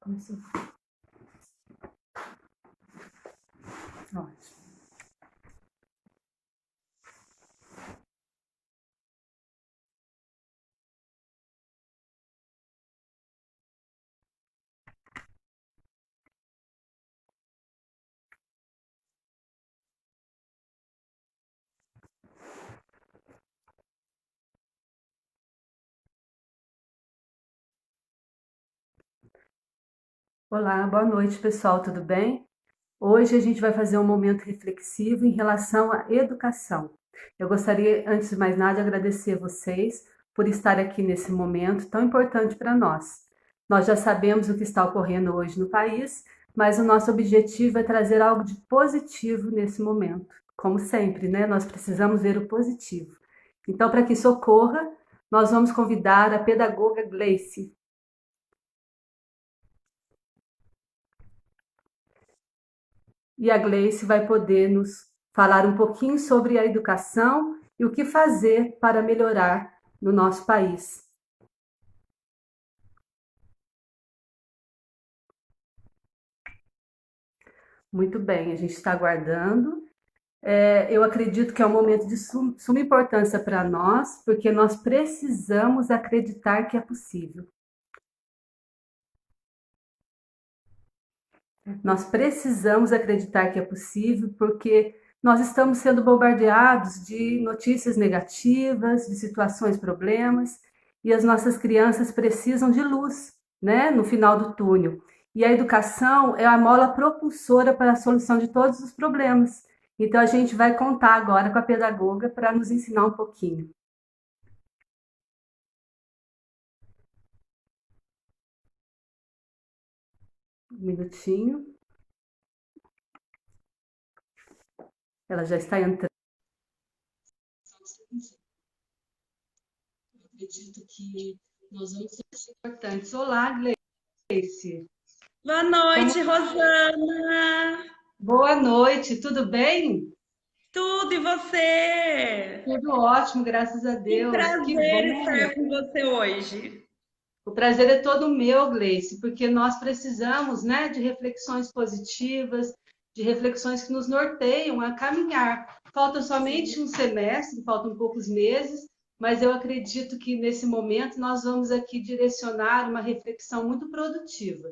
Começou. Ótimo. Olá, boa noite, pessoal, tudo bem? Hoje a gente vai fazer um momento reflexivo em relação à educação. Eu gostaria, antes de mais nada, de agradecer vocês por estar aqui nesse momento tão importante para nós. Nós já sabemos o que está ocorrendo hoje no país, mas o nosso objetivo é trazer algo de positivo nesse momento. Como sempre, né? Nós precisamos ver o positivo. Então, para que isso ocorra, nós vamos convidar a pedagoga Gleice. E a Gleice vai poder nos falar um pouquinho sobre a educação e o que fazer para melhorar no nosso país. Muito bem, a gente está aguardando. Eu acredito que é um momento de suma importância para nós, porque nós precisamos acreditar que é possível. Nós precisamos acreditar que é possível, porque nós estamos sendo bombardeados de notícias negativas, de situações, problemas, e as nossas crianças precisam de luz, né, no final do túnel. E a educação é a mola propulsora para a solução de todos os problemas. Então a gente vai contar agora com a pedagoga para nos ensinar um pouquinho. Um minutinho. Ela já está entrando. Eu acredito que nós vamos ser importantes. Olá, Gleice. Boa Como... noite, Rosana. Boa noite, tudo bem? Tudo e você? Tudo ótimo, graças a Que Deus. Que prazer bom. estar com você hoje. O prazer é todo meu, Gleice, porque nós precisamos, né, de reflexões positivas, de reflexões que nos norteiam a caminhar. Falta somente um semestre, faltam poucos meses, mas eu acredito que nesse momento nós vamos aqui direcionar uma reflexão muito produtiva.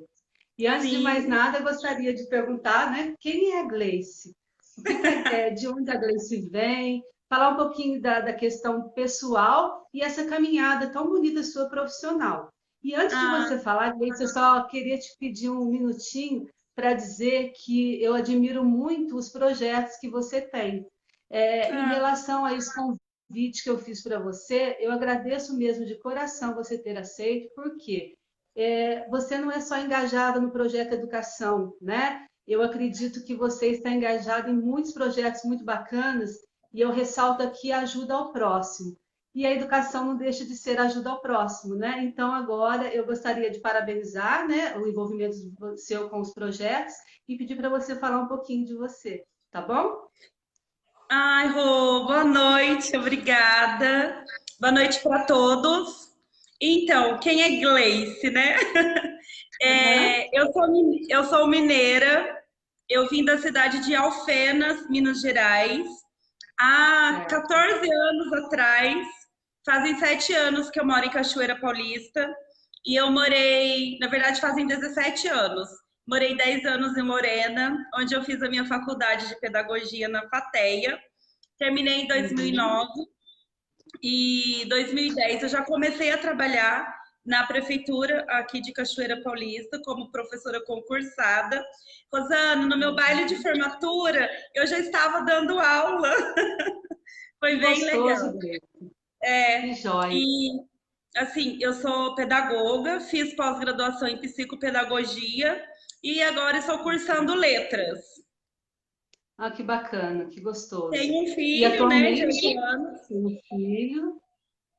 E antes de mais Sim. nada, eu gostaria de perguntar, né, quem é a Gleice? O que é, de onde a Gleice vem? Falar um pouquinho da questão pessoal e essa caminhada tão bonita sua profissional. E antes de Ah, você falar, Gleice, eu só queria te pedir um minutinho para dizer que eu admiro muito os projetos que você tem. Em ah, relação a esse convite que eu fiz para você, eu agradeço mesmo de coração você ter aceito, porque você não é só engajada no projeto Educação, né? Eu acredito que você está engajado em muitos projetos muito bacanas e eu ressalto aqui a ajuda ao próximo. E a educação não deixa de ser ajuda ao próximo, né? Então, agora eu gostaria de parabenizar, né, o envolvimento seu com os projetos e pedir para você falar um pouquinho de você, tá bom? ai, Rô, boa noite, obrigada. Boa noite para todos. Então, quem é Gleice, né? Uhum. Eu sou mineira, eu vim da cidade de Alfenas, Minas Gerais, há Certo. 14 anos atrás. Fazem 7 anos que eu moro em Cachoeira Paulista e eu morei, na verdade, fazem 17 anos. Morei 10 anos em Lorena, onde eu fiz a minha faculdade de pedagogia na FATEA. Terminei em Uhum. 2009 e 2010 eu já comecei a trabalhar na prefeitura aqui de Cachoeira Paulista como professora concursada. Rosana, no meu baile de formatura eu já estava dando aula, Que foi bem gostoso, legal. Gleice. Que É, joia. e assim, eu sou pedagoga, fiz pós-graduação em psicopedagogia e agora estou cursando letras. Ah, que bacana, que gostoso. Tenho um E filho, né, de 8 atualmente, anos. um filho.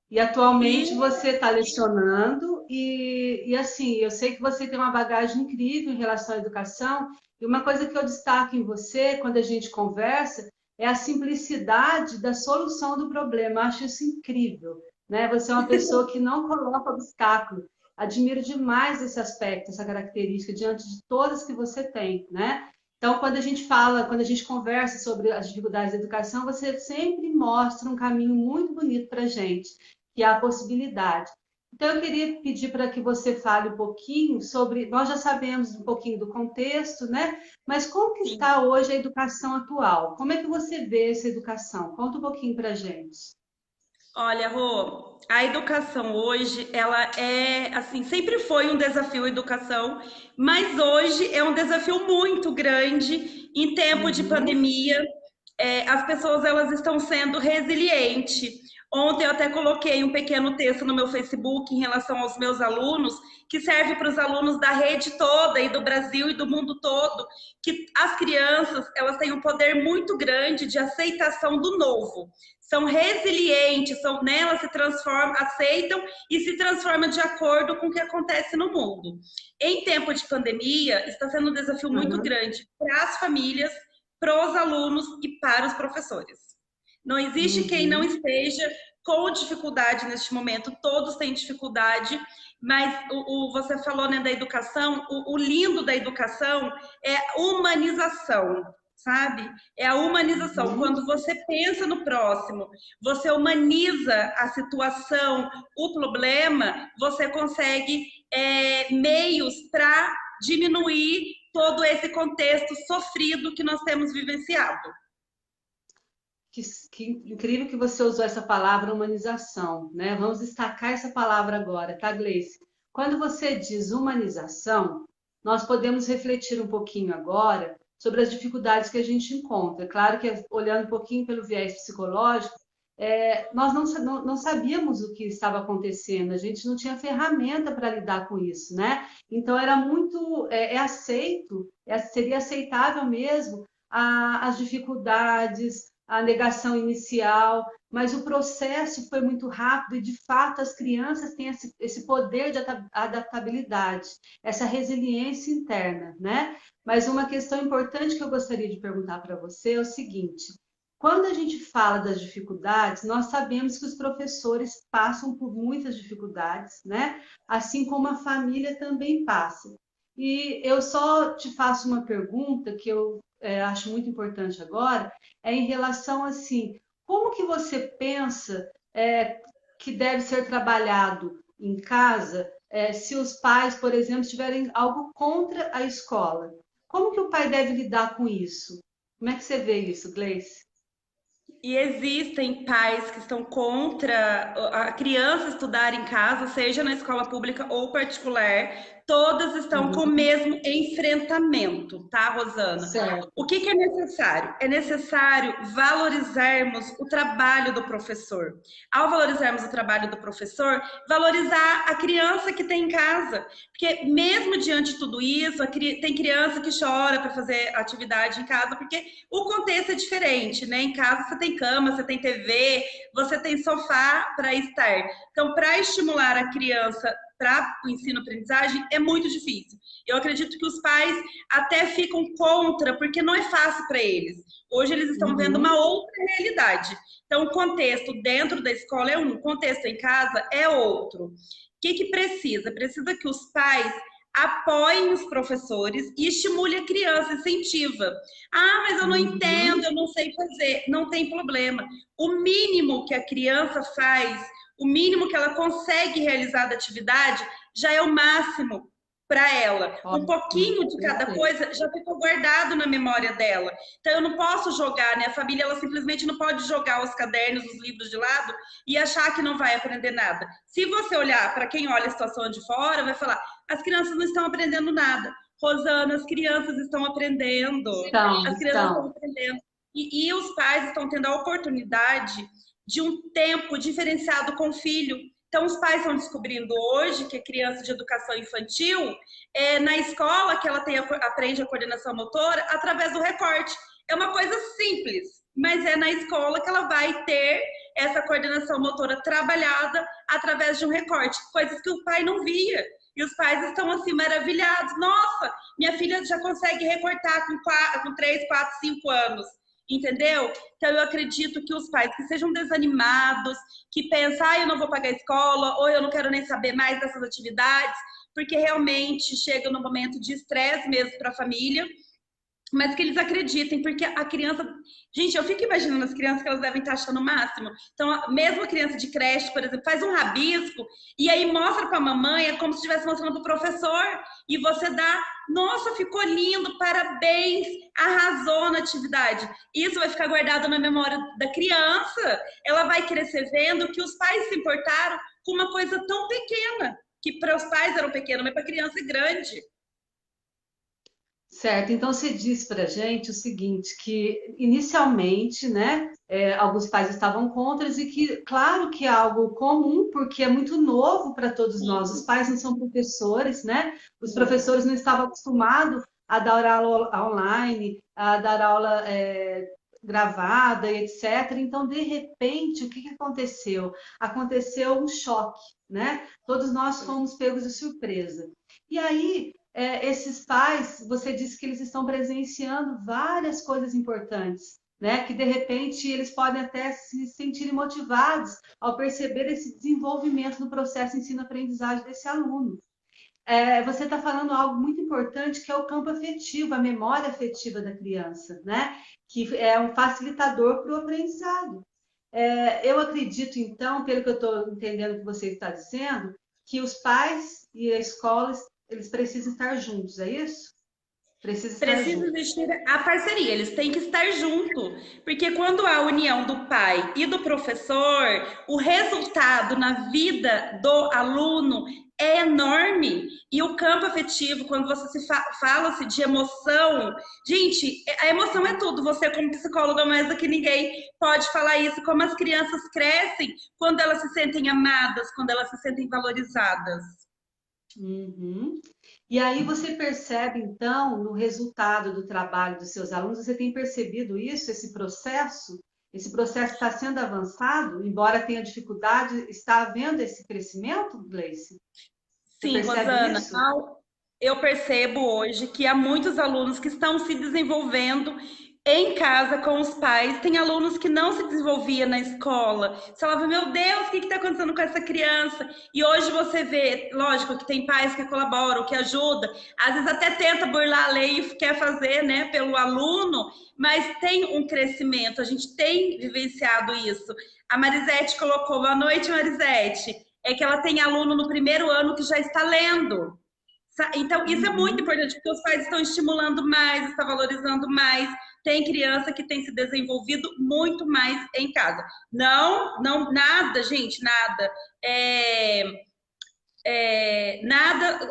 E atualmente E você está lecionando e assim, eu sei que você tem uma bagagem incrível em relação à educação e uma coisa que eu destaco em você quando a gente conversa é a simplicidade da solução do problema. Eu acho isso incrível, né? Você é uma pessoa que não coloca obstáculo. admiro demais esse aspecto, essa característica, diante de todas que você tem, né? Então, quando a gente fala, quando a gente conversa sobre as dificuldades da educação, você sempre mostra um caminho muito bonito para a gente, que é a possibilidade. Então, eu queria pedir para que você fale um pouquinho sobre. Nós já sabemos um pouquinho do contexto, né? Mas como que Sim. está hoje a educação atual? Como é que você vê essa educação? Conta um pouquinho para a gente. Olha, Rô, a educação hoje, ela é, assim, sempre foi um desafio a educação, mas hoje é um desafio muito grande em tempo de Uhum. pandemia. As pessoas, elas estão sendo resilientes. Ontem eu até coloquei um pequeno texto no meu Facebook em relação aos meus alunos, que serve para os alunos da rede toda e do Brasil e do mundo todo, que as crianças, elas têm um poder muito grande de aceitação do novo. São resilientes, são, né, elas se transformam, aceitam e se transformam de acordo com o que acontece no mundo. Em tempo de pandemia, está sendo um desafio muito Uhum. grande para as famílias, para os alunos e para os professores. Não existe quem não Uhum. esteja com dificuldade neste momento, todos têm dificuldade, mas você falou, né, da educação, o lindo da educação é humanização, sabe? É a humanização. Uhum. Quando você pensa no próximo, você humaniza a situação, o problema, você consegue meios para diminuir todo esse contexto sofrido que nós temos vivenciado. Que, que incrível que você usou essa palavra humanização, né? Vamos destacar essa palavra agora, tá, Gleice? Quando você diz humanização, nós podemos refletir um pouquinho agora sobre as dificuldades que a gente encontra. Claro que, olhando um pouquinho pelo viés psicológico, nós não sabíamos o que estava acontecendo, a gente não tinha ferramenta para lidar com isso, né? Então, era muito, aceito, seria aceitável mesmo as dificuldades, a negação inicial, mas o processo foi muito rápido e, de fato, as crianças têm esse poder de adaptabilidade, essa resiliência interna, né? Mas uma questão importante que eu gostaria de perguntar para você é o seguinte: quando a gente fala das dificuldades, nós sabemos que os professores passam por muitas dificuldades, né? Assim como a família também passa. E eu só te faço uma pergunta que eu acho muito importante agora, é em relação assim, como que você pensa que deve ser trabalhado em casa se os pais, por exemplo, tiverem algo contra a escola? Como que o pai deve lidar com isso? Como é que você vê isso, Gleice? E existem pais que estão contra a criança estudar em casa, seja na escola pública ou particular. Todas estão com o Uhum. mesmo enfrentamento, tá, Rosana? O Certo. que é necessário? É necessário valorizarmos o trabalho do professor. Ao valorizarmos o trabalho do professor, valorizar a criança que tem em casa. Porque mesmo diante de tudo isso, tem criança que chora para fazer atividade em casa, porque o contexto é diferente, né? Em casa você tem cama, você tem TV, você tem sofá para estar. Então, para estimular a criança para o ensino-aprendizagem é muito difícil. Eu acredito que os pais até ficam contra, porque não é fácil para eles. Hoje eles estão vendo uma Uhum. outra realidade. Então, o contexto dentro da escola é um, o contexto em casa é outro. O que precisa? Precisa que os pais apoiem os professores e estimule a criança, incentiva. Ah, mas eu não entendo, Uhum. eu não sei fazer. Não tem problema. O mínimo que a criança faz, o mínimo que ela consegue realizar da atividade, já é o máximo para ela. Um Ótimo. pouquinho de cada Perfeito. coisa já ficou guardado na memória dela. Então eu não posso jogar, né? A família ela simplesmente não pode jogar os cadernos, os livros de lado e achar que não vai aprender nada. Se você olhar para quem olha a situação de fora, vai falar: as crianças não estão aprendendo nada. Rosana, as crianças estão aprendendo. Estão, As crianças estão estão. aprendendo. E os pais estão tendo a oportunidade de um tempo diferenciado com o filho. Então, os pais estão descobrindo hoje que a criança de educação infantil, na escola que ela aprende a coordenação motora através do recorte. É uma coisa simples, mas é na escola que ela vai ter essa coordenação motora trabalhada através de um recorte, coisas que o pai não via. E os pais estão assim maravilhados. Nossa, minha filha já consegue recortar com 3, 4, 5 anos. entendeu? Então, eu acredito que os pais que sejam desanimados, que pensam, eu não vou pagar a escola, ou eu não quero nem saber mais dessas atividades, porque realmente chega no momento de estresse mesmo para a família, mas que eles acreditem, porque a criança... Gente, eu fico imaginando as crianças que elas devem estar achando o máximo. Então, mesmo a criança de creche, por exemplo, faz um rabisco e aí mostra para a mamãe, é como se estivesse mostrando para o professor, e você dá, nossa, ficou lindo, parabéns, arrasou na atividade. Isso vai ficar guardado na memória da criança. Ela vai crescer vendo que os pais se importaram com uma coisa tão pequena, que para os pais eram pequena, mas para a criança é grande. Certo, então você diz para a gente o seguinte, que inicialmente, né, alguns pais estavam contra e que, claro que é algo comum, porque é muito novo para todos nós. Os pais não são professores, né? Os professores não estavam acostumados a dar aula online, a dar aula gravada e etc. Então, de repente, o que aconteceu? Aconteceu um choque, né? Todos nós fomos pegos de surpresa. E aí esses pais, você disse que eles estão presenciando várias coisas importantes, né? Que de repente eles podem até se sentirem motivados ao perceber esse desenvolvimento no processo de ensino-aprendizagem desse aluno. Você está falando algo muito importante, que é o campo afetivo, a memória afetiva da criança, né? Que é um facilitador para o aprendizado. Eu acredito, então, pelo que eu estou entendendo que você está dizendo, que os pais e a escola eles precisam estar juntos, é isso? Precisa estar Precisa junto. existir a parceria, eles têm que estar junto, porque quando há a união do pai e do professor, o resultado na vida do aluno é enorme. E o campo afetivo, quando você se fala-se de emoção, gente, a emoção é tudo. Você, como psicóloga, mais do que ninguém, pode falar isso, como as crianças crescem quando elas se sentem amadas, quando elas se sentem valorizadas. Uhum. E aí você percebe, então, no resultado do trabalho dos seus alunos, você tem percebido isso, esse processo? Esse processo está sendo avançado, embora tenha dificuldade, está havendo esse crescimento, Gleice? Você Sim, percebe Rosana, isso? eu percebo hoje que há muitos alunos que estão se desenvolvendo em casa com os pais. Tem alunos que não se desenvolvia na escola. Você falava, meu Deus, o que está acontecendo com essa criança? E hoje você vê, lógico, que tem pais que colaboram, que ajudam, às vezes até tenta burlar a lei e quer fazer, né, pelo aluno, mas tem um crescimento, a gente tem vivenciado isso. A Marisete colocou, boa noite, Marisete, é que ela tem aluno no primeiro ano que já está lendo. Então, isso é muito Uhum. importante, porque os pais estão estimulando mais, estão valorizando mais. Tem criança que tem se desenvolvido muito mais em casa. Não, não, nada, gente, nada. Nada.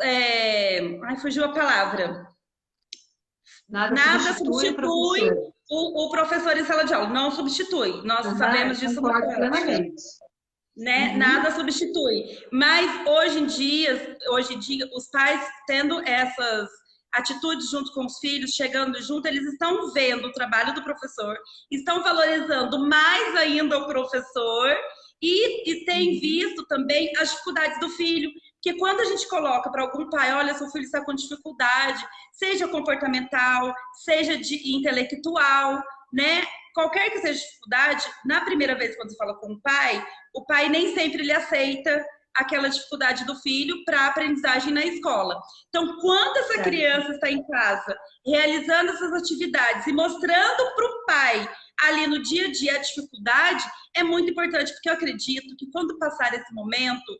Ai, fugiu a palavra. Nada Nada substitui o substitui professor. o professor em sala de aula. Não substitui. Nós Aham, sabemos disso na concordo prática. plenamente. Né? Uhum. Nada substitui. Mas hoje em dia, os pais tendo essas atitudes junto com os filhos, chegando junto, eles estão vendo o trabalho do professor, estão valorizando mais ainda o professor e têm Uhum. visto também as dificuldades do filho. Porque quando a gente coloca para algum pai, olha, seu filho está com dificuldade, seja comportamental, seja de intelectual, né? Qualquer que seja a dificuldade, na primeira vez quando você fala com o pai nem sempre ele aceita aquela dificuldade do filho para a aprendizagem na escola. Então, quando essa Certo. criança está em casa, realizando essas atividades e mostrando para o pai ali no dia a dia a dificuldade, é muito importante, porque eu acredito que quando passar esse momento,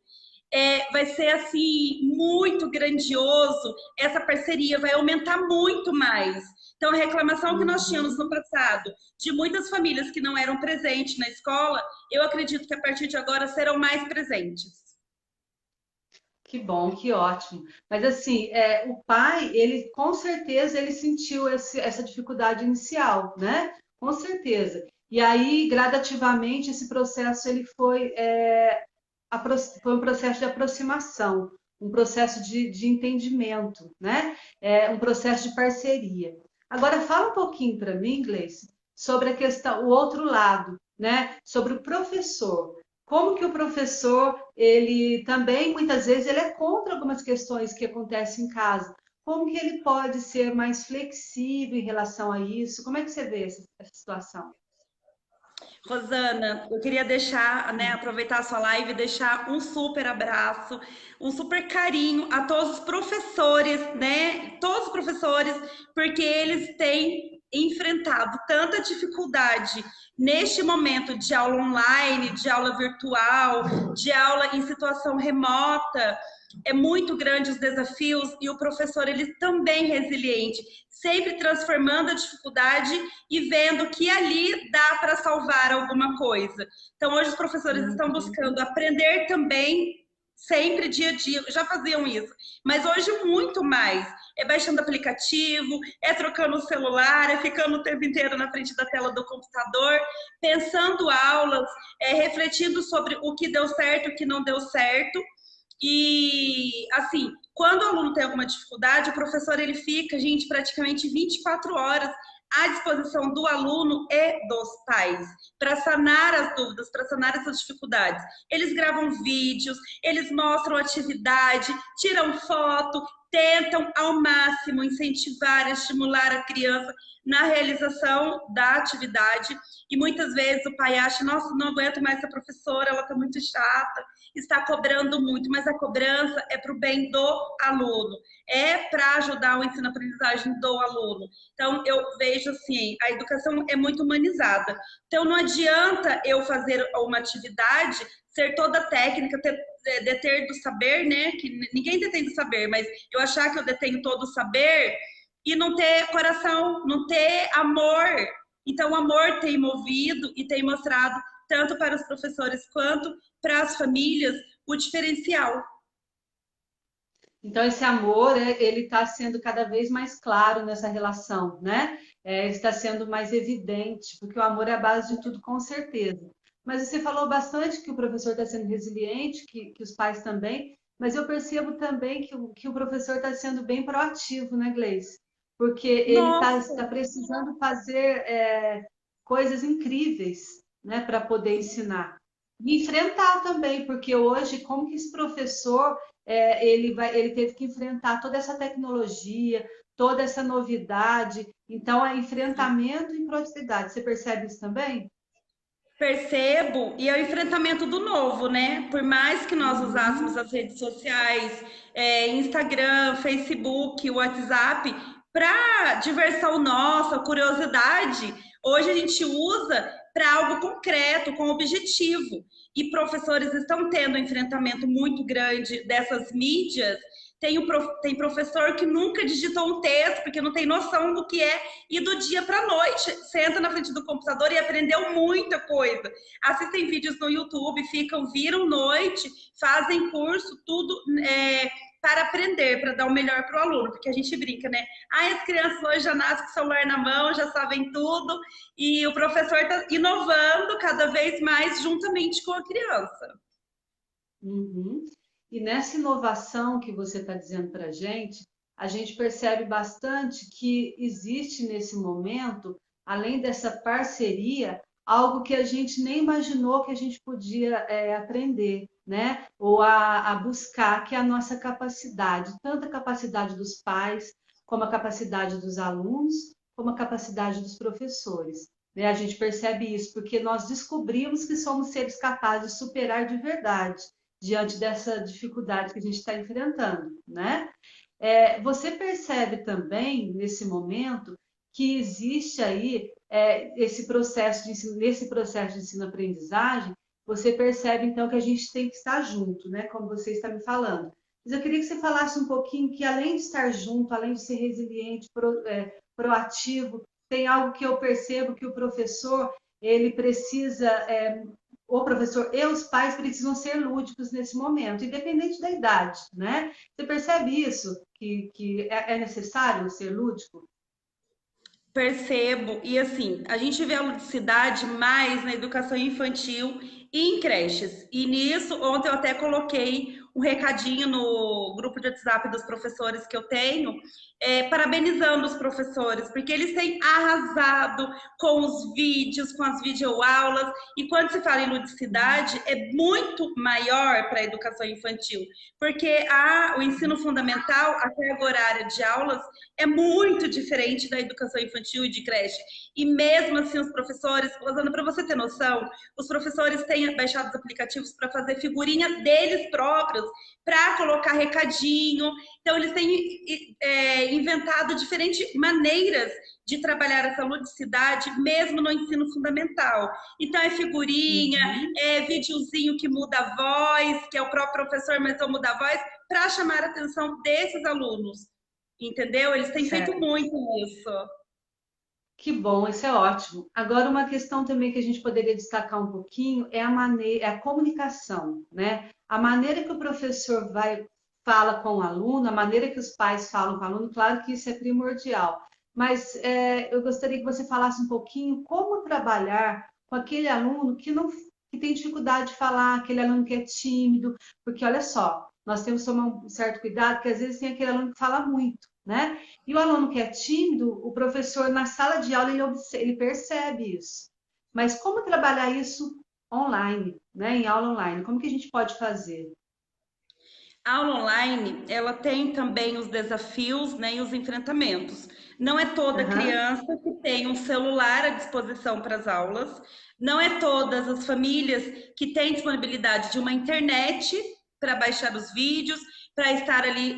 vai ser assim muito grandioso, essa parceria vai aumentar muito mais. Então, a reclamação que nós tínhamos Uhum. no passado de muitas famílias que não eram presentes na escola, eu acredito que a partir de agora serão mais presentes. Que bom, que ótimo. Mas assim, o pai, ele com certeza ele sentiu essa dificuldade inicial, né? Com certeza. E aí, gradativamente, esse processo ele foi um processo de aproximação, um processo de entendimento, né? Um processo de parceria. Agora, fala um pouquinho para mim, Gleice, sobre a questão, o outro lado, né? Sobre o professor. Como que o professor, ele também, muitas vezes, ele é contra algumas questões que acontecem em casa. como que ele pode ser mais flexível em relação a isso? Como é que você vê essa situação? Rosana, eu queria deixar, né, aproveitar a sua live e deixar um super abraço, um super carinho a todos os professores, né? Todos os professores, porque eles têm enfrentado tanta dificuldade neste momento de aula online, de aula virtual, de aula em situação remota. É muito grande os desafios e o professor ele também resiliente, sempre transformando a dificuldade e vendo que ali dá para salvar alguma coisa. Então, hoje os professores estão buscando aprender também, sempre, dia a dia, já faziam isso, mas hoje muito mais. É baixando aplicativo, é trocando o celular, é ficando o tempo inteiro na frente da tela do computador, pensando aulas, refletindo sobre o que deu certo e o que não deu certo. E, assim, quando o aluno tem alguma dificuldade, o professor ele fica, gente, praticamente 24 horas à disposição do aluno e dos pais para sanar as dúvidas, para sanar essas dificuldades. Eles gravam vídeos, eles mostram atividade, tiram foto, tentam ao máximo incentivar, estimular a criança na realização da atividade. E muitas vezes o pai acha, nossa, não aguento mais essa professora, ela está muito chata, está cobrando muito, mas a cobrança é para o bem do aluno, é para ajudar o ensino-aprendizagem do aluno. Então, eu vejo assim, a educação é muito humanizada. Então, não adianta eu fazer uma atividade, ser toda técnica, deter do saber, né? Que ninguém detém do saber, mas eu achar que eu detenho todo o saber e não ter coração, não ter amor. Então, o amor tem movido e tem mostrado, tanto para os professores quanto para as famílias, o diferencial. Então, esse amor, ele está sendo cada vez mais claro nessa relação, né? Está sendo mais evidente, porque o amor é a base de tudo, com certeza. Mas você falou bastante que o professor está sendo resiliente, que os pais também, mas eu percebo também que o professor está sendo bem proativo, né, Gleice? Porque ele está Nossa, precisando fazer coisas incríveis, né, para poder ensinar. E enfrentar também, porque hoje, como que esse professor ele teve que enfrentar toda essa tecnologia, toda essa novidade. Então, é enfrentamento e proatividade. Você percebe isso também? percebo, e é o enfrentamento do novo, né? Por mais que nós usássemos Uhum. as redes sociais, Instagram, Facebook, WhatsApp, para diversão nossa, curiosidade, hoje a gente usa para algo concreto, com objetivo. E professores estão tendo um enfrentamento muito grande dessas mídias. Tem professor que nunca digitou um texto, porque não tem noção do que é, e do dia para a noite, senta na frente do computador e aprendeu muita coisa. Assistem vídeos no YouTube, viram noite, fazem curso, tudo para aprender, para dar o melhor para o aluno, porque a gente brinca, né? As crianças hoje já nascem com o celular na mão, já sabem tudo, e o professor está inovando cada vez mais juntamente com a criança. Uhum. E nessa inovação que você está dizendo para a gente percebe bastante que existe nesse momento, além dessa parceria, algo que a gente nem imaginou que a gente podia aprender, né? Ou a buscar, que é a nossa capacidade, tanto a capacidade dos pais, como a capacidade dos alunos, como a capacidade dos professores. Né? A gente percebe isso porque nós descobrimos que somos seres capazes de superar de verdade diante dessa dificuldade que a gente está enfrentando, né? Você percebe também, nesse momento, que existe aí esse processo de ensino, nesse processo de ensino-aprendizagem, você percebe, então, que a gente tem que estar junto, né? Como você está me falando. Mas eu queria que você falasse um pouquinho que, além de estar junto, além de ser resiliente, proativo, tem algo que eu percebo que o professor, ele precisa o professor e os pais precisam ser lúdicos nesse momento, independente da idade, né? Você percebe isso, que é necessário ser lúdico? Percebo, e assim, a gente vê a ludicidade mais na educação infantil e em creches. E nisso, ontem eu até coloquei um recadinho no grupo de WhatsApp dos professores que eu tenho, parabenizando os professores, porque eles têm arrasado com os vídeos, com as videoaulas, e quando se fala em ludicidade, é muito maior para a educação infantil, porque o ensino fundamental, a carga horária de aulas, é muito diferente da educação infantil e de creche. E mesmo assim, os professores, Rosana, para você ter noção, os professores têm baixado os aplicativos para fazer figurinha deles próprios, para colocar recadinho. Então, eles têm inventado diferentes maneiras de trabalhar essa ludicidade, mesmo no ensino fundamental. Então, é figurinha, é videozinho que muda a voz, que é o próprio professor, mas não muda a voz, para chamar a atenção desses alunos. Entendeu? Eles têm feito muito isso. Que bom, isso é ótimo. Agora, uma questão também que a gente poderia destacar um pouquinho é a comunicação, né? A maneira que o professor fala com o aluno, a maneira que os pais falam com o aluno, claro que isso é primordial. Mas eu gostaria que você falasse um pouquinho como trabalhar com aquele aluno que tem dificuldade de falar, aquele aluno que é tímido, porque olha só, nós temos que tomar um certo cuidado, porque às vezes tem aquele aluno que fala muito, né? E o aluno que é tímido, o professor na sala de aula ele percebe isso. Mas como trabalhar isso online, né? Em aula online? Como que a gente pode fazer? A aula online, ela tem também os desafios, né, e os enfrentamentos. Não é toda criança que tem um celular à disposição para as aulas, não é todas as famílias que têm disponibilidade de uma internet para baixar os vídeos, para estar ali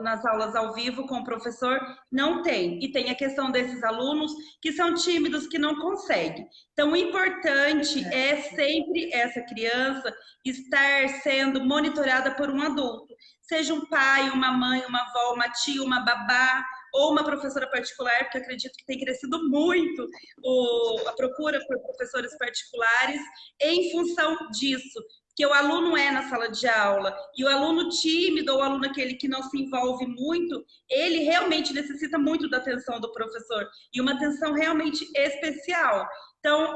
nas aulas ao vivo com o professor, não tem. E tem a questão desses alunos que são tímidos, que não conseguem. Então, o importante é sempre essa criança estar sendo monitorada por um adulto, seja um pai, uma mãe, uma avó, uma tia, uma babá, ou uma professora particular, porque acredito que tem crescido muito a procura por professores particulares em função disso, que o aluno é na sala de aula, e o aluno tímido, ou o aluno aquele que não se envolve muito, ele realmente necessita muito da atenção do professor, e uma atenção realmente especial. Então,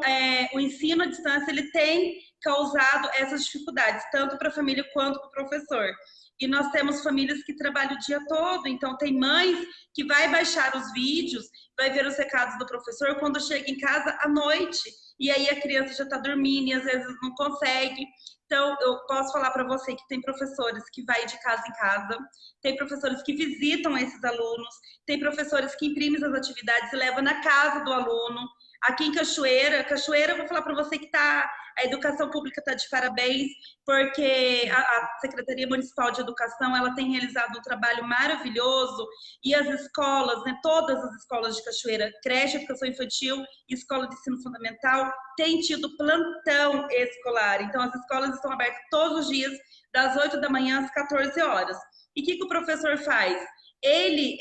o ensino à distância, ele tem causado essas dificuldades, tanto para a família quanto para o professor. E nós temos famílias que trabalham o dia todo, então tem mães que vai baixar os vídeos, vai ver os recados do professor quando chega em casa à noite, e aí a criança já está dormindo e às vezes não consegue. Então, eu posso falar para você que tem professores que vai de casa em casa, tem professores que visitam esses alunos, tem professores que imprimem as atividades e levam na casa do aluno. Aqui em Cachoeira, eu vou falar para você que a educação pública está de parabéns, porque a Secretaria Municipal de Educação, ela tem realizado um trabalho maravilhoso, e as escolas, né, todas as escolas de Cachoeira, creche, educação infantil e escola de ensino fundamental, têm tido plantão escolar. Então, as escolas estão abertas todos os dias, das 8 da manhã às 14 horas. E o que o professor faz? Ele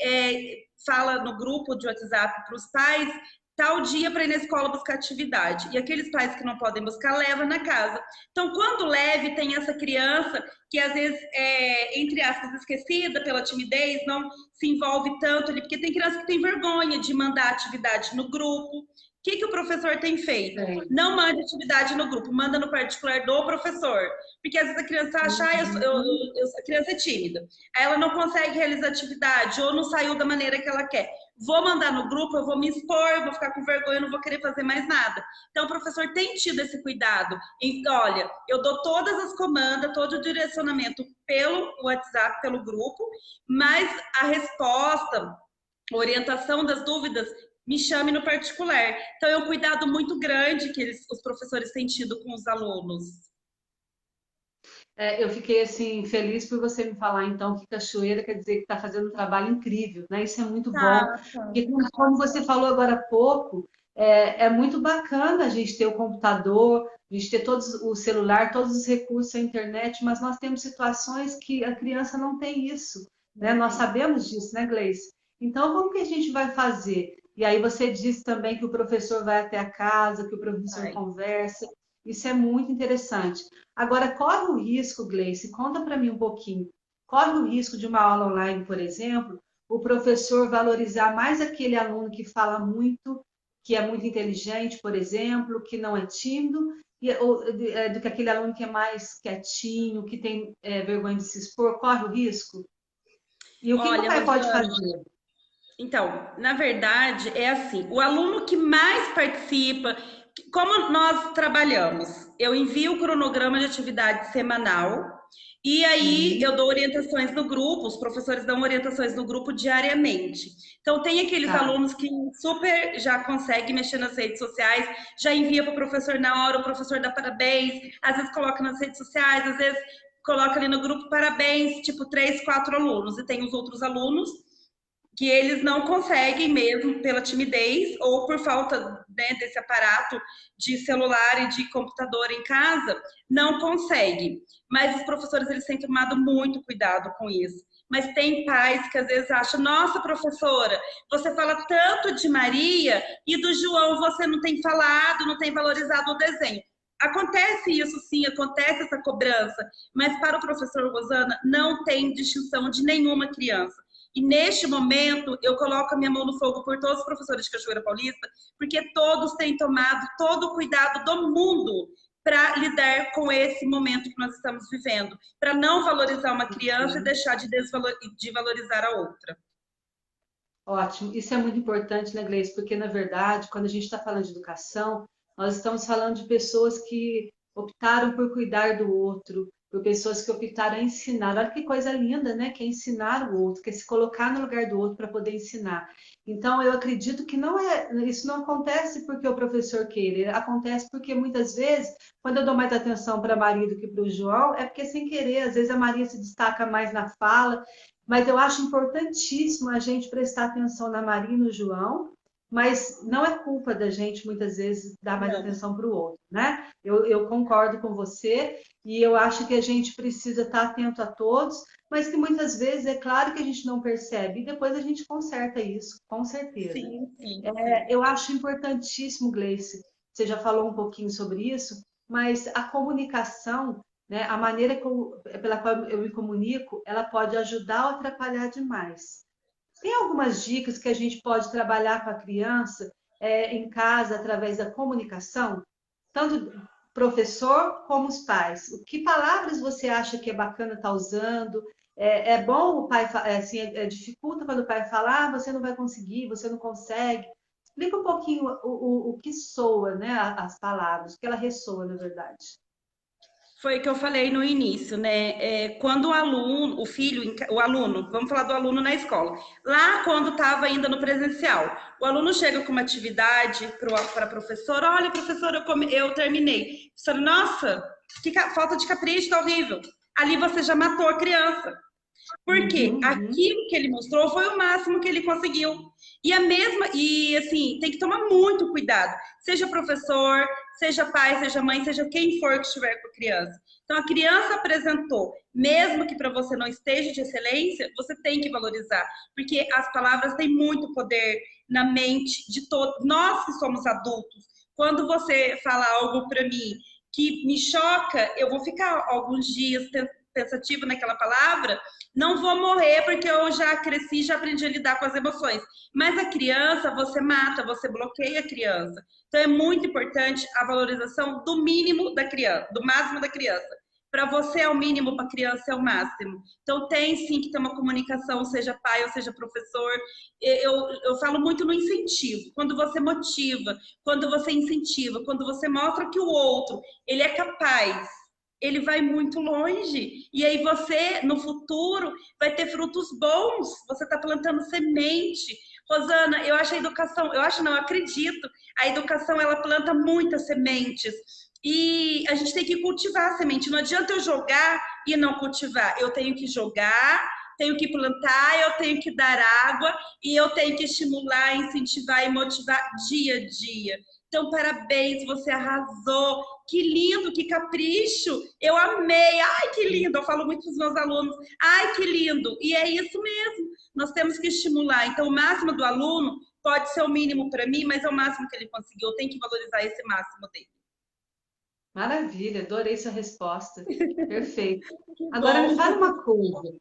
fala no grupo de WhatsApp para os pais tal dia para ir na escola buscar atividade. E aqueles pais que não podem buscar, leva na casa. Então, quando leve, tem essa criança que às vezes é, entre aspas, esquecida pela timidez, não se envolve tanto ali, porque tem criança que tem vergonha de mandar atividade no grupo. O que o professor tem feito? Não mande atividade no grupo, manda no particular do professor. Porque às vezes a criança acha, a criança é tímida. Aí ela não consegue realizar atividade, ou não saiu da maneira que ela quer. Vou mandar no grupo, eu vou me expor, eu vou ficar com vergonha, eu não vou querer fazer mais nada. Então, o professor tem tido esse cuidado. Então, olha, eu dou todas as comandas, todo o direcionamento pelo WhatsApp, pelo grupo, mas a resposta, a orientação das dúvidas, me chame no particular. Então, é um cuidado muito grande que os professores têm tido com os alunos. Eu fiquei assim feliz por você me falar então que Cachoeira quer dizer que está fazendo um trabalho incrível, né? Isso é muito bom. Porque como você falou agora há pouco, é muito bacana a gente ter o computador, a gente ter todos o celular, todos os recursos, a internet, mas nós temos situações que a criança não tem isso, né? Nós sabemos disso, né, Gleice? Então, como que a gente vai fazer? E aí você disse também que o professor vai até a casa, que o professor conversa. Isso é muito interessante. Agora, corre o risco, Gleice, conta para mim um pouquinho. Corre o risco de uma aula online, por exemplo, o professor valorizar mais aquele aluno que fala muito, que é muito inteligente, por exemplo, que não é tímido, do que aquele aluno que é mais quietinho, que tem vergonha de se expor, corre o risco? E o que que o Olha, pai pode Rosana, fazer? então, na verdade, é assim, o aluno que mais participa, como nós trabalhamos, eu envio o cronograma de atividade semanal e aí eu Uhum, dou orientações no grupo, os professores dão orientações no grupo diariamente. Então, tem aqueles tá. alunos que super já conseguem mexer nas redes sociais, já envia para o professor na hora, o professor dá parabéns, às vezes coloca nas redes sociais, às vezes coloca ali no grupo parabéns, tipo 3, 4 alunos, e tem os outros alunos que eles não conseguem mesmo pela timidez ou por falta, né, desse aparato de celular e de computador em casa, não conseguem. Mas os professores eles têm tomado muito cuidado com isso. Mas tem pais que às vezes acham, nossa, professora, você fala tanto de Maria e do João você não tem falado, não tem valorizado o desenho. Acontece isso sim, acontece essa cobrança, mas para o professor Rosana não tem distinção de nenhuma criança. E neste momento, eu coloco a minha mão no fogo por todos os professores de Cachoeira Paulista, porque todos têm tomado todo o cuidado do mundo para lidar com esse momento que nós estamos vivendo, para não valorizar uma criança e Uhum. deixar de valorizar a outra. Ótimo, isso é muito importante, né, Gleice? Porque, na verdade, quando a gente está falando de educação, nós estamos falando de pessoas que optaram por cuidar do outro, por pessoas que optaram a ensinar. Olha que coisa linda, né? Que é ensinar o outro, que é se colocar no lugar do outro para poder ensinar. Então, eu acredito que isso não acontece porque o professor queira, acontece porque muitas vezes, quando eu dou mais atenção para a Maria do que para o João, é porque sem querer, às vezes a Maria se destaca mais na fala, mas eu acho importantíssimo a gente prestar atenção na Maria e no João, mas não é culpa da gente, muitas vezes, dar mais Não. atenção para o outro, né? Eu concordo com você e eu acho que a gente precisa estar atento a todos, mas que muitas vezes é claro que a gente não percebe e depois a gente conserta isso, com certeza. Sim, sim, sim. Eu acho importantíssimo, Gleice, você já falou um pouquinho sobre isso, mas a comunicação, né, a maneira pela qual eu me comunico, ela pode ajudar ou atrapalhar demais. Tem algumas dicas que a gente pode trabalhar com a criança em casa através da comunicação? Tanto professor como os pais. Que palavras você acha que é bacana estar usando? É bom o pai, assim, dificulta quando o pai fala, você não vai conseguir, você não consegue. Explica um pouquinho o que soa, né, as palavras, o que ela ressoa, na verdade. Foi o que eu falei no início, né? Quando o aluno, o filho, o aluno, vamos falar do aluno na escola. Lá, quando estava ainda no presencial, o aluno chega com uma atividade para a professora: olha, professora, eu terminei. Professora, nossa, falta de capricho, tá horrível. Ali você já matou a criança. Porque Uhum, uhum. aquilo que ele mostrou foi o máximo que ele conseguiu. E assim, tem que tomar muito cuidado. Seja professor, seja pai, seja mãe, seja quem for que estiver com a criança. Então, a criança apresentou, mesmo que para você não esteja de excelência, você tem que valorizar, porque as palavras têm muito poder na mente de todos. Nós que somos adultos, quando você fala algo para mim que me choca, eu vou ficar alguns dias pensativa naquela palavra, não vou morrer porque eu já cresci, já aprendi a lidar com as emoções. Mas a criança, você mata, você bloqueia a criança. Então é muito importante a valorização do mínimo da criança, do máximo da criança. Para você é o mínimo, para a criança é o máximo. Então tem sim que ter uma comunicação, seja pai ou seja professor. Eu falo muito no incentivo. Quando você motiva, quando você incentiva, quando você mostra que o outro ele é capaz, ele vai muito longe. E aí você, no futuro, vai ter frutos bons. Você está plantando semente. Rosana, eu acho a educação, eu acho não, eu acredito, a educação ela planta muitas sementes. E a gente tem que cultivar a semente. Não adianta eu jogar e não cultivar. Eu tenho que jogar, tenho que plantar, eu tenho que dar água e eu tenho que estimular, incentivar e motivar dia a dia. Então, parabéns, você arrasou. Que lindo, que capricho. Eu amei. Ai, que lindo. Eu falo muito para os meus alunos. Ai, que lindo. E é isso mesmo. Nós temos que estimular. Então, o máximo do aluno pode ser o mínimo para mim, mas é o máximo que ele conseguiu. Eu tenho que valorizar esse máximo dele. Maravilha, adorei sua resposta. Perfeito. Que Agora me bom. fala uma coisa.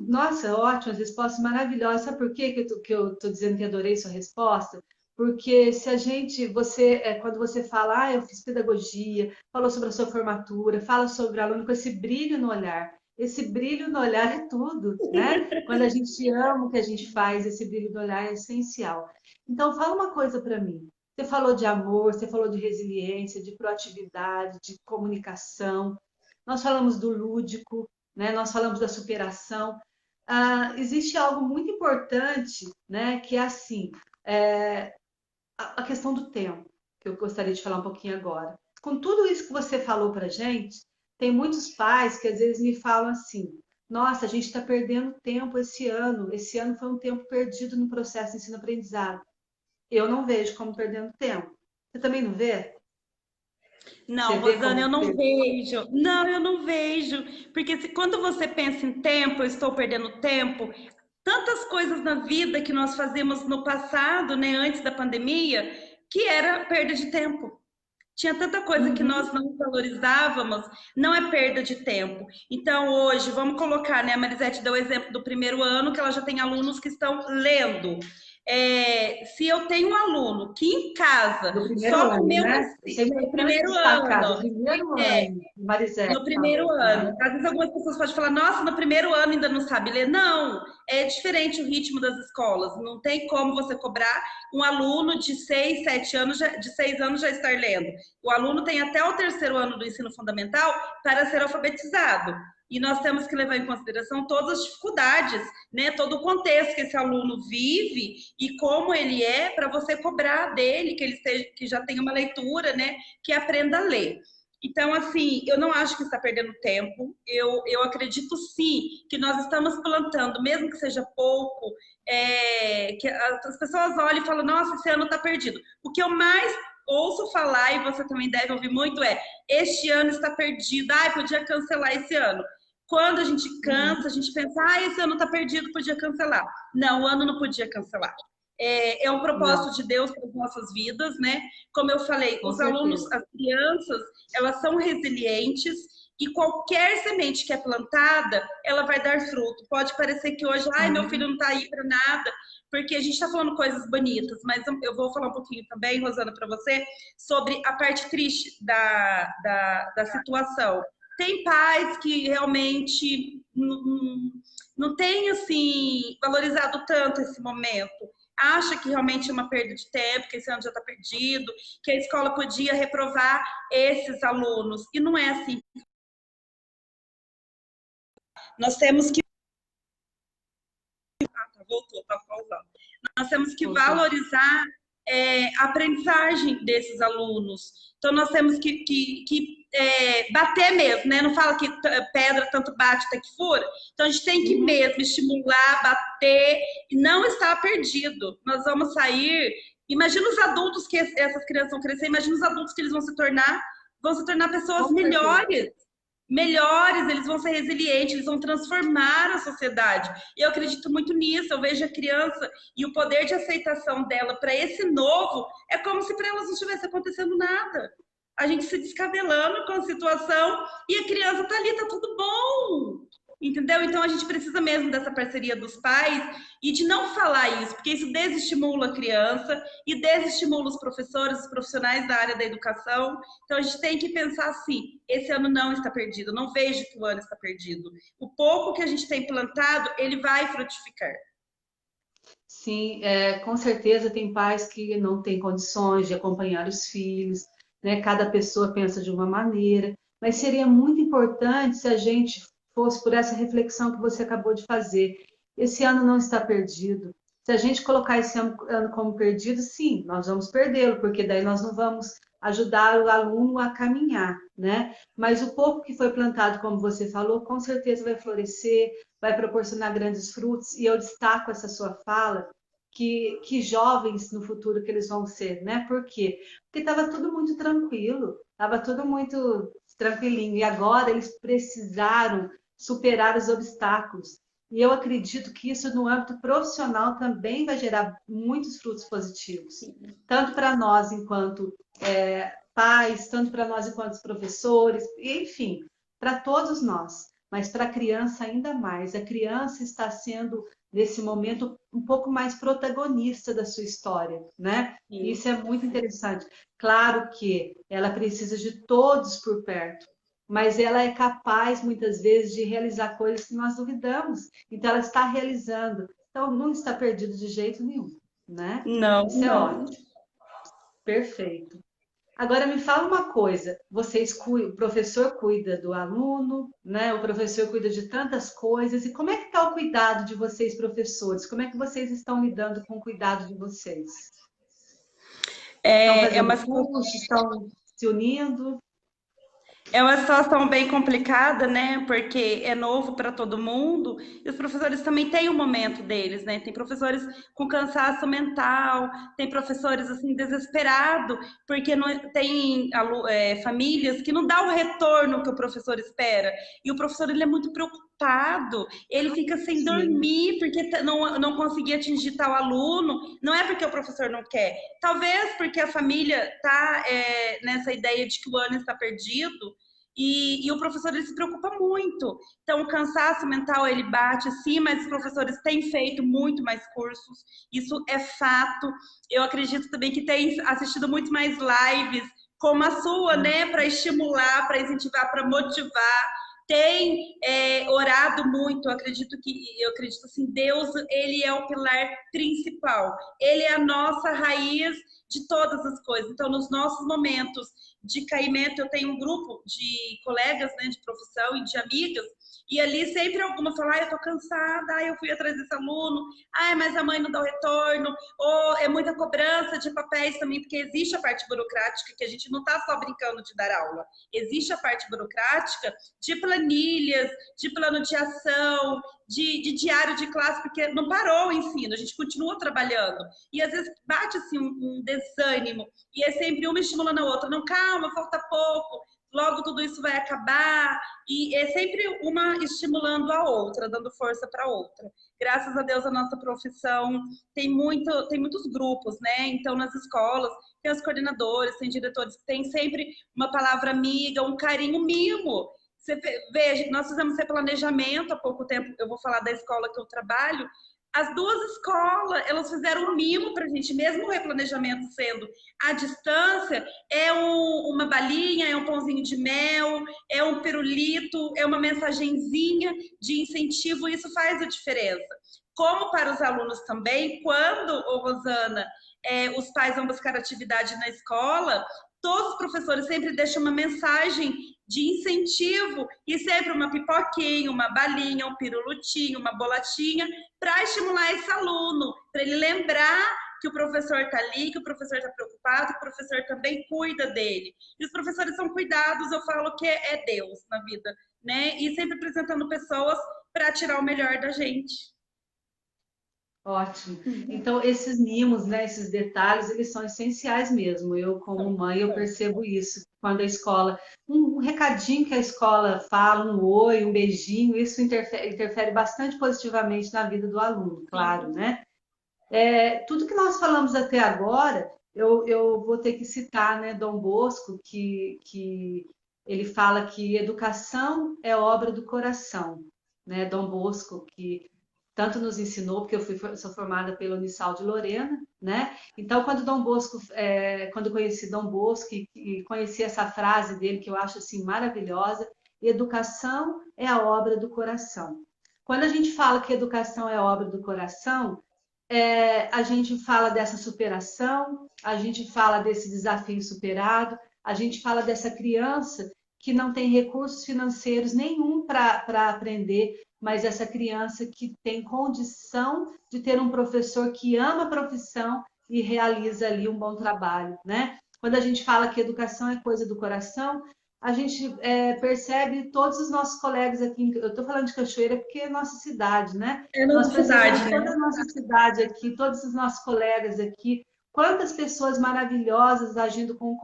Nossa, ótimas respostas maravilhosas. Sabe por quê que eu tô dizendo que adorei sua resposta? Porque se a gente, você, quando você fala, eu fiz pedagogia, falou sobre a sua formatura, fala sobre o aluno com esse brilho no olhar. Esse brilho no olhar é tudo, né? Quando a gente ama o que a gente faz, esse brilho no olhar é essencial. Então, fala uma coisa para mim. Você falou de amor, você falou de resiliência, de proatividade, de comunicação. Nós falamos do lúdico, né? Nós falamos da superação. Existe algo muito importante, né? Que é assim, é, a questão do tempo, que eu gostaria de falar um pouquinho agora. Com tudo isso que você falou para gente, tem muitos pais que às vezes me falam assim: nossa, a gente está perdendo tempo esse ano. Esse ano foi um tempo perdido no processo de ensino-aprendizado. Eu não vejo como perdendo tempo. Você também não vê? Você Não, vê Rosana, eu como não perder? vejo. Não, eu não vejo. Porque quando você pensa em tempo, eu estou perdendo tempo, tantas coisas na vida que nós fazíamos no passado, né, antes da pandemia, que era perda de tempo. Tinha tanta coisa que Uhum. nós não valorizávamos, não é perda de tempo. Então, hoje, vamos colocar, né? A Marisete deu o exemplo do primeiro ano, que ela já tem alunos que estão lendo. Se eu tenho um aluno que em casa Do primeiro só ano, comeu né? Isso é no importante primeiro destacar, do ano, primeiro é, ano, Marisete no primeiro falou. ano. Aham. Às vezes algumas pessoas podem falar, nossa, no primeiro ano ainda não sabe ler. Não, é diferente o ritmo das escolas. Não tem como você cobrar um aluno de 6, 7 anos, de 6 anos já estar lendo. O aluno tem até o terceiro ano do ensino fundamental para ser alfabetizado. E nós temos que levar em consideração todas as dificuldades, né? Todo o contexto que esse aluno vive e como ele é para você cobrar dele que ele esteja, que já tenha uma leitura, né? Que aprenda a ler. Então, assim, eu não acho que está perdendo tempo. Eu acredito sim que nós estamos plantando, mesmo que seja pouco, que as pessoas olham e falam, nossa, esse ano está perdido. O que eu mais ouço falar, e você também deve ouvir muito, é este ano está perdido, ai, podia cancelar esse ano. Quando a gente cansa, a Uhum. gente pensa, ah, esse ano está perdido, podia cancelar. Não, o ano não podia cancelar. É um Não, propósito de Deus para as nossas vidas, né? Como eu falei, com os alunos, certeza. as crianças, elas são resilientes e qualquer semente que é plantada, ela vai dar fruto. Pode parecer que hoje, ai, meu filho Sim. não está aí para nada, porque a gente está falando coisas bonitas, mas eu vou falar um pouquinho também, Rosana, para você, sobre a parte triste da situação. Tem pais que realmente não têm, assim, valorizado tanto esse momento, acha que realmente é uma perda de tempo, que esse ano já está perdido, que a escola podia reprovar esses alunos. E não é assim. Nós temos que. Ah, tá, voltou, tá pausando. Nós temos que Voltou. valorizar a aprendizagem desses alunos. Então, nós temos que bater mesmo, né? Não fala que pedra tanto bate até que fura. Então, a gente tem que Uhum. mesmo estimular, bater, e não estar perdido. Nós vamos sair. Imagina os adultos que essas crianças vão crescer, imagina os adultos que eles vão se tornar pessoas Com certeza. melhores, eles vão ser resilientes, eles vão transformar a sociedade. E eu acredito muito nisso. Eu vejo a criança e o poder de aceitação dela para esse novo é como se para elas não estivesse acontecendo nada. A gente se descabelando com a situação e a criança está ali, está tudo bom. Entendeu? Então a gente precisa mesmo dessa parceria dos pais e de não falar isso, porque isso desestimula a criança e desestimula os professores, os profissionais da área da educação. Então a gente tem que pensar assim: esse ano não está perdido, não vejo que o ano está perdido. O pouco que a gente tem plantado, ele vai frutificar. Sim, com certeza tem pais que não têm condições de acompanhar os filhos, né? Cada pessoa pensa de uma maneira, mas seria muito importante se a gente fosse por essa reflexão que você acabou de fazer. Esse ano não está perdido. Se a gente colocar esse ano como perdido, sim, nós vamos perdê-lo, porque daí nós não vamos ajudar o aluno a caminhar, né? Mas o pouco que foi plantado, como você falou, com certeza vai florescer, vai proporcionar grandes frutos, e eu destaco essa sua fala, que jovens no futuro que eles vão ser, né? Por quê? Porque estava tudo muito tranquilo, estava tudo muito tranquilinho, e agora eles precisaram superar os obstáculos. E eu acredito que isso no âmbito profissional também vai gerar muitos frutos positivos, tanto para nós enquanto pais, tanto para nós enquanto professores, enfim, para todos nós. mas para a criança ainda mais. A criança está sendo, nesse momento, um pouco mais protagonista da sua história, né? Sim. Isso é muito interessante. Claro que ela precisa de todos por perto, mas ela é capaz, muitas vezes, de realizar coisas que nós duvidamos. Então, ela está realizando. Então, não está perdido de jeito nenhum, né? Não, Isso é não. ótimo. Perfeito. Agora me fala uma coisa, o professor cuida do aluno, né? O professor cuida de tantas coisas, e como é que está o cuidado de vocês, professores? Como é que vocês estão lidando com o cuidado de vocês? Estão É fazendo uma curso, estão se unindo? É uma situação bem complicada, né? Porque é novo para todo mundo e os professores também têm o momento deles, né? Tem professores com cansaço mental, tem professores assim desesperado porque não tem famílias que não dá o retorno que o professor espera e o professor ele é muito preocupado, ele fica sem Sim, dormir porque não conseguia atingir tal aluno. Não é porque o professor não quer, talvez porque a família está nessa ideia de que o ano está perdido. E o professor ele se preocupa muito. Então, o cansaço mental ele bate, sim, mas os professores têm feito muito mais cursos, isso é fato. Eu acredito também que tem assistido muito mais lives, como a sua, né, para estimular, para incentivar, para motivar. Tem orado muito. Eu acredito assim, Deus ele é o pilar principal. Ele é a nossa raiz de todas as coisas. Então, nos nossos momentos de caimento, eu tenho um grupo de colegas, né, de profissão e de amigas, e ali sempre alguma fala, eu tô cansada, eu fui atrás desse aluno, mas a mãe não dá o retorno, ou é muita cobrança de papéis também, porque existe a parte burocrática, que a gente não tá só brincando de dar aula, existe a parte burocrática de planilhas, de plano de ação, de diário de classe, porque não parou o ensino, a gente continua trabalhando. E às vezes bate assim um desânimo, e é sempre uma estimulando a outra. Não, calma, falta pouco, logo tudo isso vai acabar. E é sempre uma estimulando a outra, dando força para a outra. Graças a Deus, a nossa profissão tem muitos grupos, né? Então, nas escolas, tem os coordenadores, tem diretores que têm sempre uma palavra amiga, um carinho, um mimo. Você veja, nós fizemos esse planejamento há pouco tempo, eu vou falar da escola que eu trabalho, as duas escolas, elas fizeram um mimo para a gente, mesmo o replanejamento sendo à distância, uma balinha, é um pãozinho de mel, é um pirulito, é uma mensagenzinha de incentivo, isso faz a diferença. Como para os alunos também, quando, Rosana, os pais vão buscar atividade na escola, todos os professores sempre deixam uma mensagem de incentivo e sempre uma pipoquinha, uma balinha, um pirulitinho, uma bolachinha para estimular esse aluno, para ele lembrar que o professor está ali, que o professor está preocupado, que o professor também cuida dele. E os professores são cuidados, eu falo que é Deus na vida, né? E sempre apresentando pessoas para tirar o melhor da gente. ótimo. Então, esses mimos, né, esses detalhes, eles são essenciais mesmo. Eu, como mãe, eu percebo isso. Quando a escola, um recadinho que a escola fala, um oi, um beijinho, isso interfere bastante positivamente na vida do aluno, claro, Sim. né? Tudo que nós falamos até agora, eu vou ter que citar, né, Dom Bosco, que ele fala que educação é obra do coração, né? Dom Bosco, que tanto nos ensinou, porque sou formada pela Unisal de Lorena, né? Então, quando conheci Dom Bosco e conheci essa frase dele, que eu acho assim maravilhosa, educação é a obra do coração. Quando a gente fala que educação é a obra do coração, a gente fala dessa superação, a gente fala desse desafio superado, a gente fala dessa criança que não tem recursos financeiros nenhum para aprender, mas essa criança que tem condição de ter um professor que ama a profissão e realiza ali um bom trabalho, né? Quando a gente fala que educação é coisa do coração, a gente percebe todos os nossos colegas aqui, eu estou falando de Cachoeira porque é nossa cidade, né? É Nós nossa cidade, percebemos toda né? a nossa cidade aqui, todos os nossos colegas aqui, quantas pessoas maravilhosas agindo com o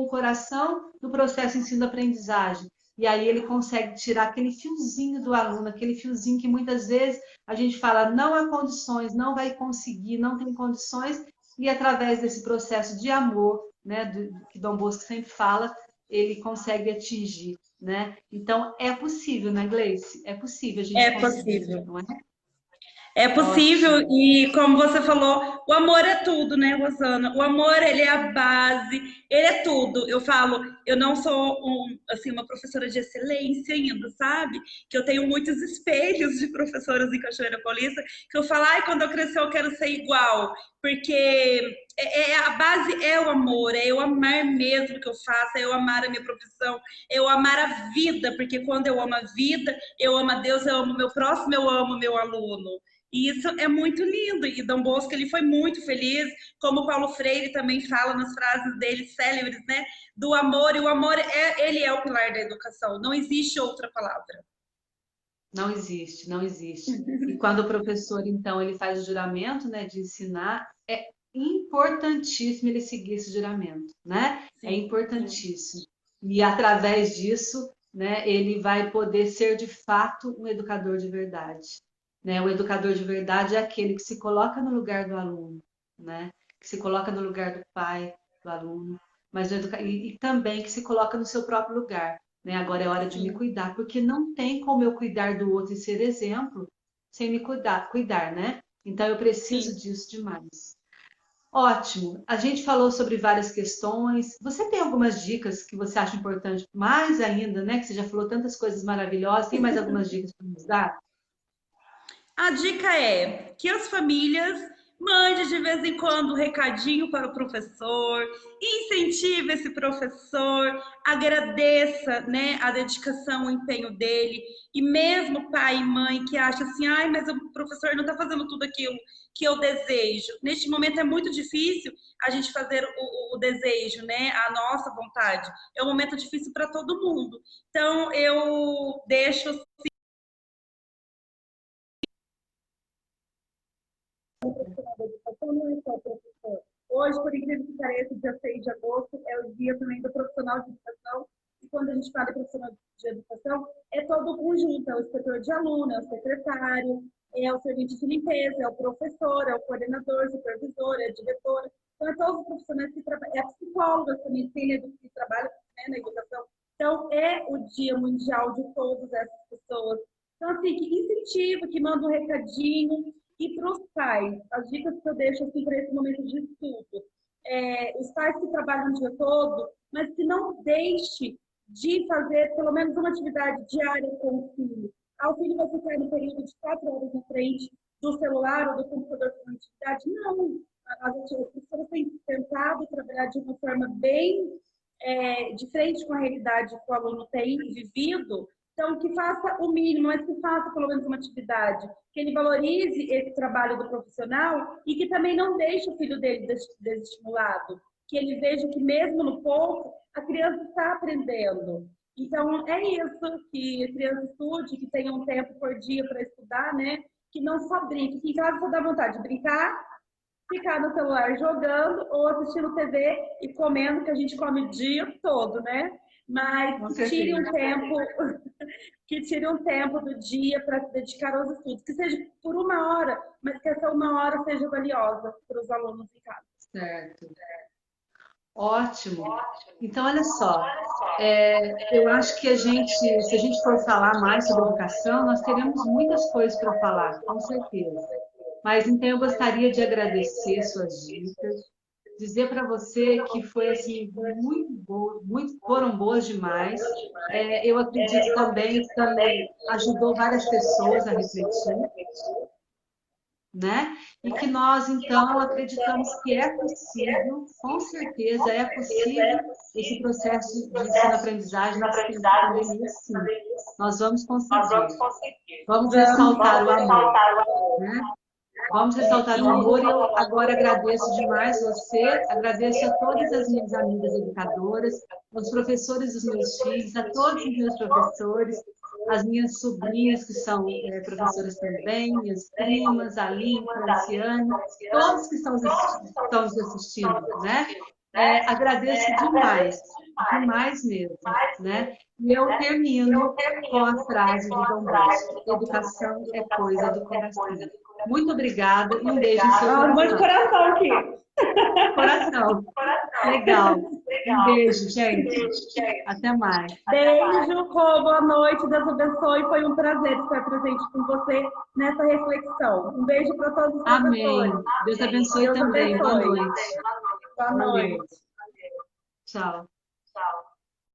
coração no processo ensino-aprendizagem. E aí ele consegue tirar aquele fiozinho do aluno, aquele fiozinho que muitas vezes a gente fala não há condições, não vai conseguir, não tem condições, e através desse processo de amor, né, que Dom Bosco sempre fala, ele consegue atingir. né? Então, é possível, né, Gleice? É possível a gente É conseguir, possível. não é? É possível Ótimo. e, como você falou, o amor é tudo, né, Rosana? O amor, ele é a base, ele é tudo. Eu falo, eu não sou assim, uma professora de excelência ainda, sabe? Que eu tenho muitos espelhos de professoras em Cachoeira Paulista, que eu falo, ai, quando eu crescer eu quero ser igual. Porque a base é o amor, é eu amar mesmo o que eu faço, é eu amar a minha profissão, é eu amar a vida, porque quando eu amo a vida, eu amo a Deus, eu amo o meu próximo, eu amo o meu aluno. E isso é muito lindo. E Dom Bosco, ele foi muito feliz, como Paulo Freire também fala nas frases dele célebres, né? Do amor. E o amor, ele é o pilar da educação. Não existe outra palavra. Não existe, não existe. E quando o professor, então, ele faz o juramento, né, de ensinar, é importantíssimo ele seguir esse juramento, né? É Sim, importantíssimo. E através disso, né, ele vai poder ser de fato um educador de verdade, né? O educador de verdade é aquele que se coloca no lugar do aluno, né? Que se coloca no lugar do pai do aluno, mas e também que se coloca no seu próprio lugar, né? Agora é hora de me sim, cuidar, porque não tem como eu cuidar do outro e ser exemplo sem me cuidar, né? Então eu preciso sim. disso demais. Ótimo. A gente falou sobre várias questões. Você tem algumas dicas que você acha importante mais ainda, né? Que você já falou tantas coisas maravilhosas. Tem mais algumas dicas para nos dar? A dica é que as famílias mandem de vez em quando um recadinho para o professor, incentive esse professor, agradeça, né, a dedicação, o empenho dele, e mesmo pai e mãe que acham assim, ai, mas o professor não está fazendo tudo aquilo que eu desejo. Neste momento é muito difícil a gente fazer o desejo, né, a nossa vontade. É um momento difícil para todo mundo. Então eu deixo da educação não é só professor. Hoje, por incrível que pareça, dia 6 de agosto é o dia também do profissional de educação. E quando a gente fala de profissional de educação, é todo o conjunto, é o inspetor de aluno, é o secretário, é o serviço de limpeza, é o professor, é o coordenador, supervisor, é a diretora. Então, é todos os profissionais que trabalham, é a psicóloga também, que trabalha, né, na educação. Então, é o dia mundial de todas essas pessoas. Então, assim, que incentiva, que manda um recadinho, e para os pais, as dicas que eu deixo assim, para esse momento de estudo, os pais que trabalham o dia todo, mas que não deixe de fazer pelo menos uma atividade diária com o filho. O filho vai ficar no período de 4 horas na frente do celular ou do computador com atividade? Não. As pessoas têm tentado trabalhar de uma forma bem de frente com a realidade que o aluno tem vivido, então, que faça o mínimo, mas que faça pelo menos uma atividade, que ele valorize esse trabalho do profissional e que também não deixe o filho dele desestimulado, que ele veja que mesmo no pouco, a criança está aprendendo. Então, é isso, que a criança estude, que tenha um tempo por dia para estudar, né? Que não só brinque, que em casa só dá vontade de brincar, ficar no celular jogando ou assistindo TV e comendo, que a gente come o dia todo, né? Mas Com que tire um certeza. tempo, que tire um tempo do dia para se dedicar aos estudos, que seja por 1 hora, mas que essa 1 hora seja valiosa para os alunos em casa. Certo. Ótimo. Então, olha só, eu acho que se a gente for falar mais sobre educação, nós teremos muitas coisas para falar, com certeza. Mas então eu gostaria de agradecer suas dicas, dizer para você que foi assim muito boa, foram boas demais. Eu acredito também que ajudou várias pessoas a refletir, né? E que nós, então, acreditamos que é possível, com certeza é possível esse processo de ensino-aprendizagem nesse tempo de pandemia, sim. Nós vamos conseguir. Vamos ressaltar o amor, né? Vamos ressaltar o amor e eu agora agradeço demais você, agradeço a todas as minhas amigas educadoras, aos professores dos meus filhos, a todos os meus professores, as minhas sobrinhas que são professoras também, minhas primas, a Aline, a Franciane, todos que estão nos assistindo, né? Agradeço demais, demais mesmo, né? E eu termino com a frase de Dom Bosco: educação é coisa do coração. Muito obrigada e um beijo no seu Um monte de coração. coração aqui. Coração. Legal. Um beijo, gente. Até mais. Beijo, Rô, boa noite, Deus abençoe. Foi um prazer estar presente com você nessa reflexão. Um beijo para todos os Amém. professores. Deus abençoe Deus também. Boa abençoe. noite. Boa Valeu. noite. Tchau.